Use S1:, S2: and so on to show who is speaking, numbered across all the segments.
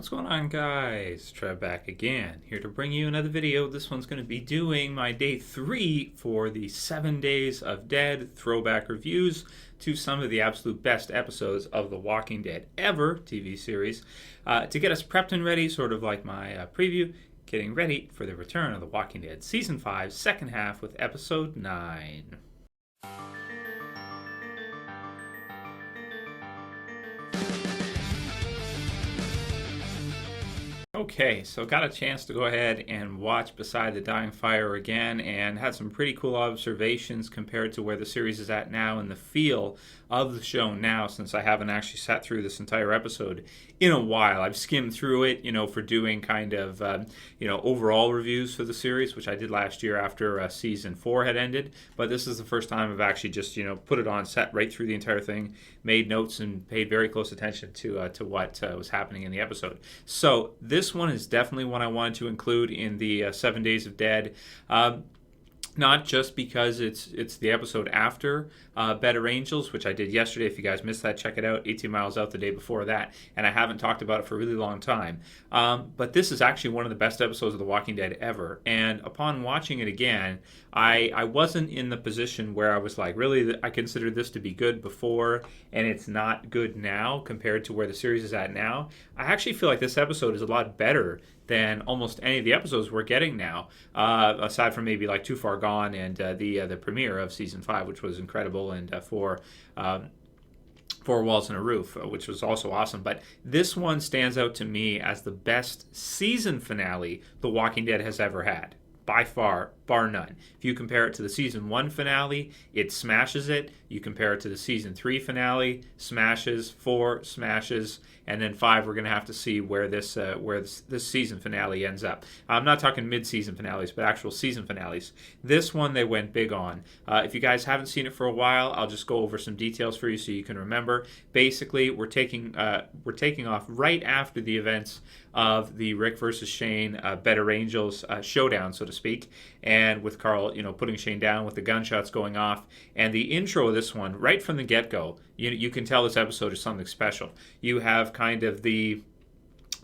S1: What's going on, guys? Trev back again, here to bring you another video. This one's going to be doing my day 3 for the 7 Days of Dead throwback reviews to some of the absolute best episodes of the Walking Dead ever TV series. To get us prepped and ready, sort of like my preview, getting ready for the return of the Walking Dead Season 5, second half with Episode 9. Okay, so got a chance to go ahead and watch Beside the Dying Fire again and had some pretty cool observations compared to where the series is at now and the feel of the show now, since I haven't actually sat through this entire episode in a while. I've skimmed through it, for doing kind of, overall reviews for the series, which I did last year after Season 4 had ended. But this is the first time I've actually just, put it on, sat right through the entire thing, made notes, and paid very close attention to what was happening in the episode. So this one is definitely one I wanted to include in the 7 Days of Dead. Not just because it's the episode after Better Angels, which I did yesterday. If you guys missed that, check it out. 18 Miles Out the day before that. And I haven't talked about it for a really long time. But this is actually one of the best episodes of The Walking Dead ever. And upon watching it again, I wasn't in the position where I was like, really, I considered this to be good before, and it's not good now compared to where the series is at now. I actually feel like this episode is a lot better than almost any of the episodes we're getting now, aside from maybe like Too Far Gone and the premiere of Season 5, which was incredible, and Four Walls and a Roof, which was also awesome. But this one stands out to me as the best season finale The Walking Dead has ever had. By far, bar none. If you compare it to the Season 1 finale, it smashes it. You compare it to the Season 3 finale, smashes. 4 smashes. And then 5, we're going to have to see where this season finale ends up. I'm not talking mid-season finales, but actual season finales. This one they went big on. If you guys haven't seen it for a while, I'll just go over some details for you so you can remember. Basically, we're taking off right after the events of the Rick versus Shane Better Angels showdown, so to speak, and with Carl, putting Shane down with the gunshots going off. And the intro of this one, right from the get-go, you can tell this episode is something special. You have kind of the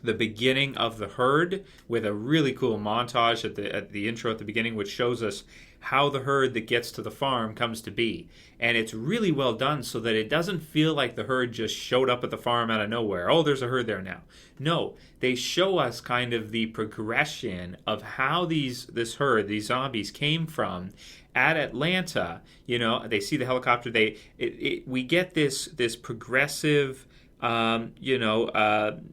S1: beginning of the herd with a really cool montage at the intro at the beginning, which shows us how the herd that gets to the farm comes to be. And it's really well done so that it doesn't feel like the herd just showed up at the farm out of nowhere. Oh, there's a herd there now. No, they show us kind of the progression of how this herd, these zombies, came from at Atlanta. They see the helicopter. We get this progressive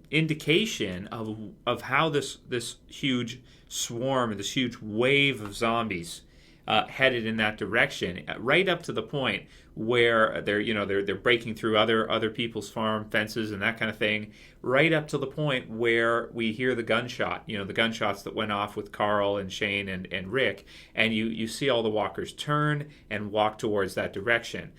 S1: indication of how this huge swarm, or this huge wave of zombies headed in that direction, right up to the point where they're breaking through other people's farm fences and that kind of thing, right up to the point where we hear the gunshot, the gunshots that went off with Carl and Shane and Rick, and you see all the walkers turn and walk towards that direction.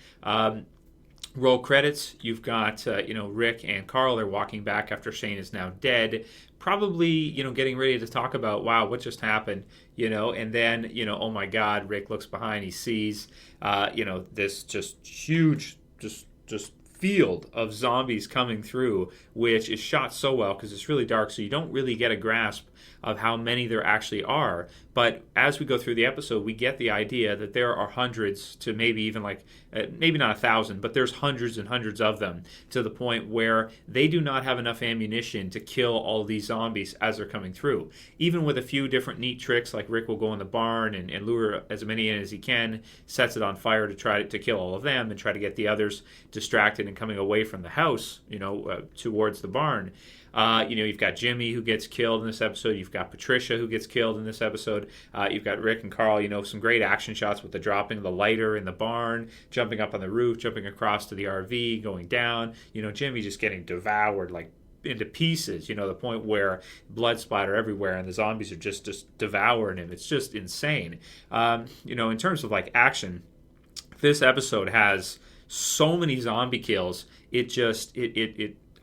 S1: Roll credits, you've got, Rick and Carl are walking back after Shane is now dead, probably, getting ready to talk about, wow, what just happened, and then, oh my God, Rick looks behind, he sees, this just huge, just field of zombies coming through, which is shot so well because it's really dark, so you don't really get a grasp of how many there actually are. But as we go through the episode, we get the idea that there are hundreds to maybe even maybe not 1,000, but there's hundreds and hundreds of them, to the point where they do not have enough ammunition to kill all these zombies as they're coming through. Even with a few different neat tricks, like Rick will go in the barn and lure as many in as he can, sets it on fire to try to kill all of them and try to get the others distracted and coming away from the house, towards the barn. You've got Jimmy who gets killed in this episode. You've got Patricia who gets killed in this episode. You've got Rick and Carl, some great action shots with the dropping of the lighter in the barn, jumping up on the roof, jumping across to the RV, going down. Jimmy just getting devoured into pieces, the point where blood splatter everywhere and the zombies are just devouring him. It's just insane. In terms of action, this episode has so many zombie kills.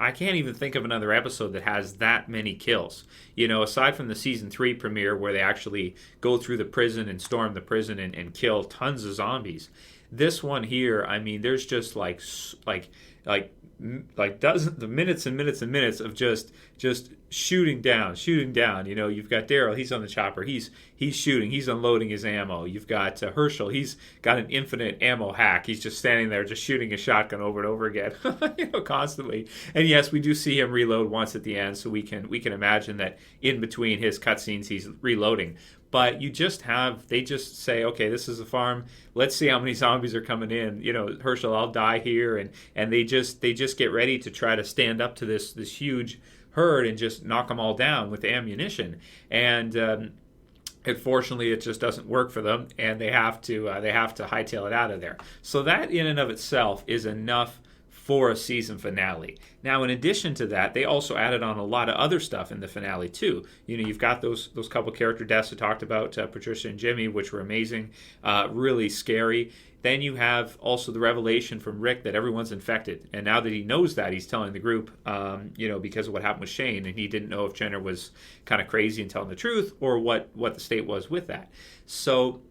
S1: I can't even think of another episode that has that many kills. Aside from the Season 3 premiere where they actually go through the prison and storm the prison and kill tons of zombies. This one here, there's just like like dozens the minutes and minutes and minutes of just shooting down. You've got Daryl, he's on the chopper, he's shooting, he's unloading his ammo. You've got Hershel, he's got an infinite ammo hack, he's just standing there just shooting a shotgun over and over again constantly. And yes, we do see him reload once at the end, so we can imagine that in between his cutscenes he's reloading. But they just say, okay, this is a farm. Let's see how many zombies are coming in. Hershel, I'll die here, and they just get ready to try to stand up to this huge herd and just knock them all down with ammunition. And unfortunately, it just doesn't work for them, and they have to hightail it out of there. So that in and of itself is enough for a season finale. Now, in addition to that, they also added on a lot of other stuff in the finale too. You've got those couple character deaths I talked about, Patricia and Jimmy, which were amazing, really scary. Then you have also the revelation from Rick that everyone's infected, and now that he knows that, he's telling the group, because of what happened with Shane, and he didn't know if Jenner was kind of crazy and telling the truth, or what the state was with that. So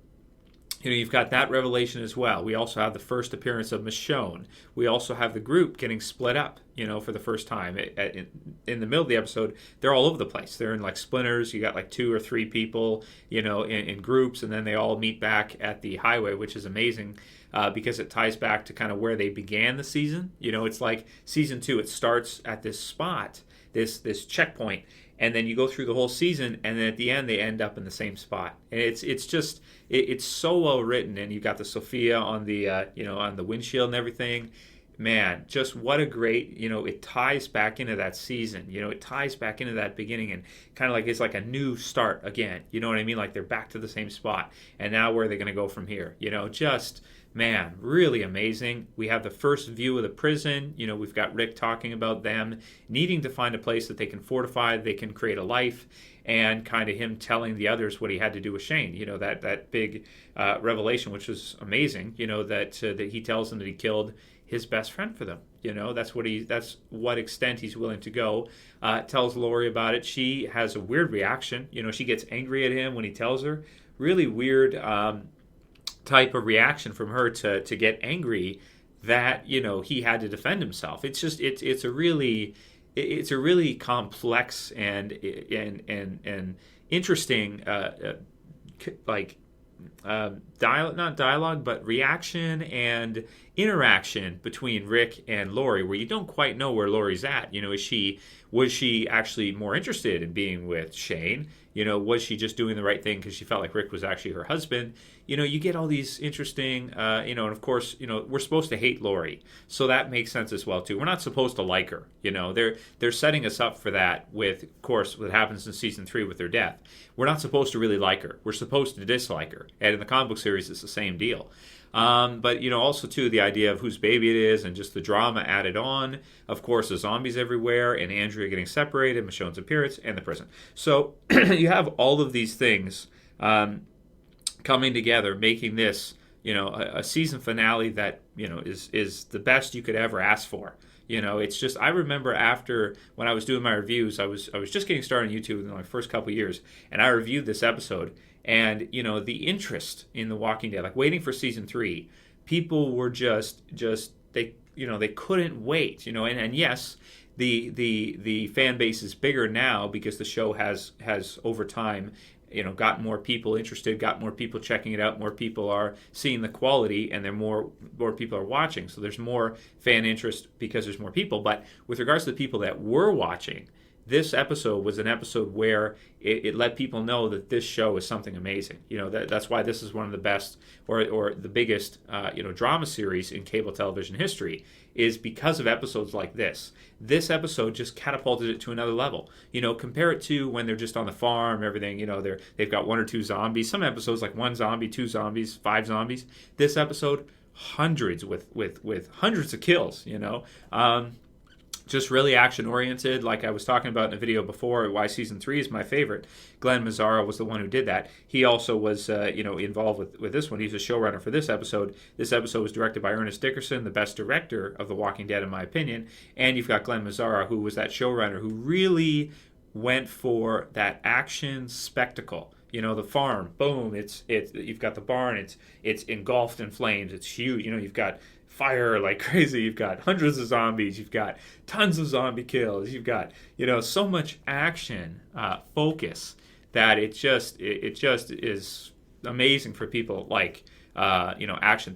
S1: you've got that revelation as well. We also have the first appearance of Michonne. We also have the group getting split up, for the first time. In the middle of the episode, they're all over the place. They're in like splinters. You got like 2 or 3 people, in groups, and then they all meet back at the highway, which is amazing because it ties back to kind of where they began the season. It's like season 2. It starts at this spot, this checkpoint, and then you go through the whole season, and then at the end they end up in the same spot. And it's so well written, and you've got the Sophia on the on the windshield and everything. Man, just what a great, it ties back into that season. It ties back into that beginning, and kind of like it's like a new start again. You know what I mean? Like they're back to the same spot, and now where are they going to go from here? Man, really amazing. We have the first view of the prison. We've got Rick talking about them needing to find a place that they can fortify, they can create a life, and kind of him telling the others what he had to do with Shane. That big revelation, which was amazing. That he tells them that he killed his best friend for them. That's what extent he's willing to go. Tells Lori about it. She has a weird reaction. She gets angry at him when he tells her. Really weird type of reaction from her to get angry that he had to defend himself. It's just it's a really complex and interesting not dialogue, but reaction and interaction between Rick and Lori, where you don't quite know where Lori's at. Was she actually more interested in being with Shane? Was she just doing the right thing because she felt like Rick was actually her husband? You get all these interesting, and of course, we're supposed to hate Lori, so that makes sense as well too. We're not supposed to like her. They're setting us up for that with, of course, what happens in season 3 with her death. We're not supposed to really like her. We're supposed to dislike her, and in the comic book series, it's the same deal. But also too the idea of whose baby it is, and just the drama added on. Of course, the zombies everywhere, and Andrea getting separated, Michonne's appearance, and the prison. So you have all of these things coming together, making this a season finale that is the best you could ever ask for. It's just, I remember after when I was doing my reviews, I was just getting started on YouTube in my first couple of years, and I reviewed this episode. And the interest in The Walking Dead, like waiting for season 3, people were just they couldn't wait. And yes, the fan base is bigger now because the show has over time got more people interested, got more people checking it out, more people are seeing the quality, and more people are watching. So there's more fan interest because there's more people. But with regards to the people that were watching, this episode was an episode where it let people know that this show is something amazing. That's why this is one of the best or the biggest drama series in cable television history, is because of episodes like this. This episode just catapulted it to another level. Compare it to when they're just on the farm, everything. They've got 1 or 2 zombies. Some episodes like 1 zombie, 2 zombies, 5 zombies. This episode, hundreds with hundreds of kills. Just really action-oriented, like I was talking about in a video before, why Season 3 is my favorite. Glenn Mazzara was the one who did that. He also was, involved with this one. He's a showrunner for this episode. This episode was directed by Ernest Dickerson, the best director of The Walking Dead, in my opinion. And you've got Glenn Mazzara, who was that showrunner who really went for that action spectacle. the farm, boom, it's you've got the barn, it's engulfed in flames, it's huge. You've got fire like crazy, you've got hundreds of zombies, you've got tons of zombie kills, you've got so much action focus that it just is amazing for people like action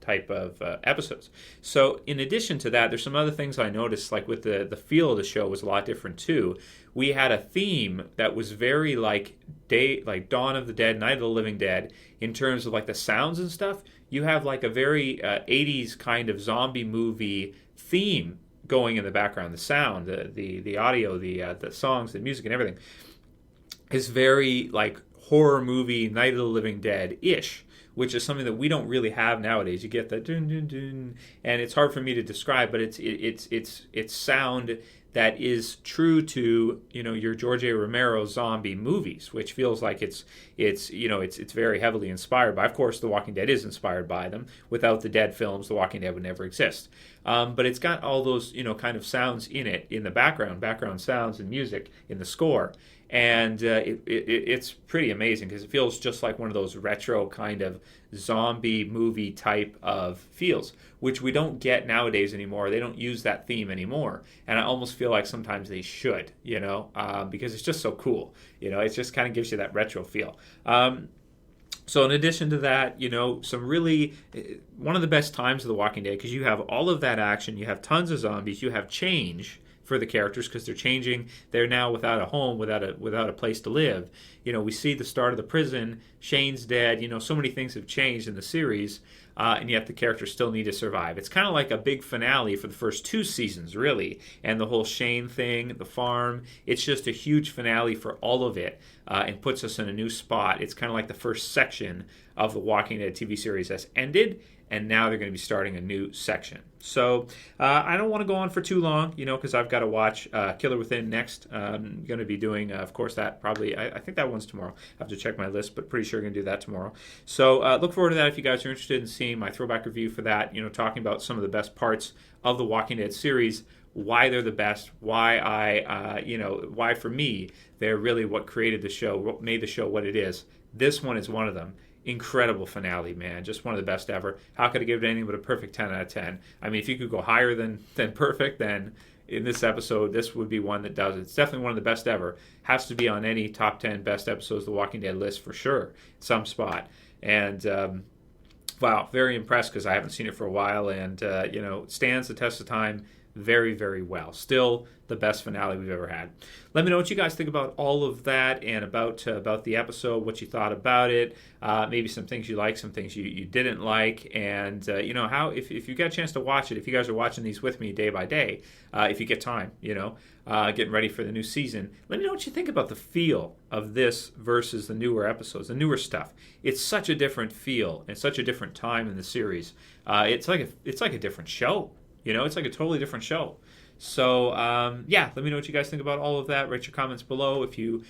S1: type of episodes. So in addition to that, there's some other things I noticed, like with the feel of the show was a lot different too. We had a theme that was very like Dawn of the Dead, Night of the Living Dead, in terms of like the sounds and stuff. You have like a very 80s kind of zombie movie theme going in the background. The sound, the audio, the songs, the music, and everything is very like horror movie Night of the Living Dead-ish, which is something that we don't really have nowadays. You get that dun dun dun, and it's hard for me to describe, but it's sound that is true to your George A. Romero zombie movies, which feels like it's very heavily inspired by. Of course, The Walking Dead is inspired by them. Without the Dead films, The Walking Dead would never exist. But it's got all those kind of sounds in it, in the background sounds and music in the score. And it's pretty amazing because it feels just like one of those retro kind of zombie movie type of feels, which we don't get nowadays anymore. They don't use that theme anymore. And I almost feel like sometimes they should, because it's just so cool. It just kind of gives you that retro feel. So in addition to that, some really, one of the best times of The Walking Dead, because you have all of that action, you have tons of zombies, you have change for the characters because they're changing. They're now without a home, without a place to live. We see the start of the prison. Shane's dead. So many things have changed in the series, and yet the characters still need to survive. It's kind of like a big finale for the first 2 seasons, really. And the whole Shane thing, the farm, it's just a huge finale for all of it, and puts us in a new spot. It's kind of like the first section of the Walking Dead TV series has ended, and now they're going to be starting a new section. So I don't want to go on for too long, because I've got to watch Killer Within next. I'm going to be doing, of course, that probably, I think that one's tomorrow. I have to check my list, but pretty sure I'm going to do that tomorrow. So look forward to that if you guys are interested in seeing my throwback review for that, talking about some of the best parts of the Walking Dead series, why they're the best, why for me, they're really what created the show, what made the show what it is. This one is one of them. Incredible finale, man. Just one of the best ever. How could I give it anything but a perfect 10 out of 10? I mean, if you could go higher than perfect, then in this episode, this would be one that does it. It's definitely one of the best ever. Has to be on any top 10 best episodes of The Walking Dead list for sure. Some spot. And, wow, very impressed because I haven't seen it for a while. And, stands the test of time very, very well. Still the best finale we've ever had. Let me know what you guys think about all of that and about the episode, what you thought about it, maybe some things you liked, some things you didn't like, and how if you get a chance to watch it, if you guys are watching these with me day by day, if you get time, getting ready for the new season, let me know what you think about the feel of this versus the newer episodes, the newer stuff. It's such a different feel and such a different time in the series. It's like a different show. It's like a totally different show. So, let me know what you guys think about all of that. Write your comments below. If you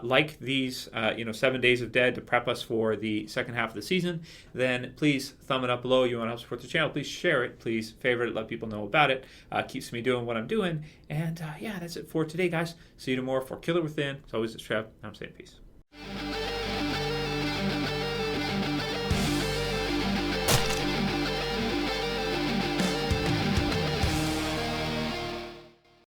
S1: like these, 7 Days of Dead to prep us for the second half of the season, then please thumb it up below. You want to help support the channel, please share it. Please favorite it. Let people know about it. Keeps me doing what I'm doing. And, that's it for today, guys. See you tomorrow for Killer Within. As always, it's Trev. I'm saying peace.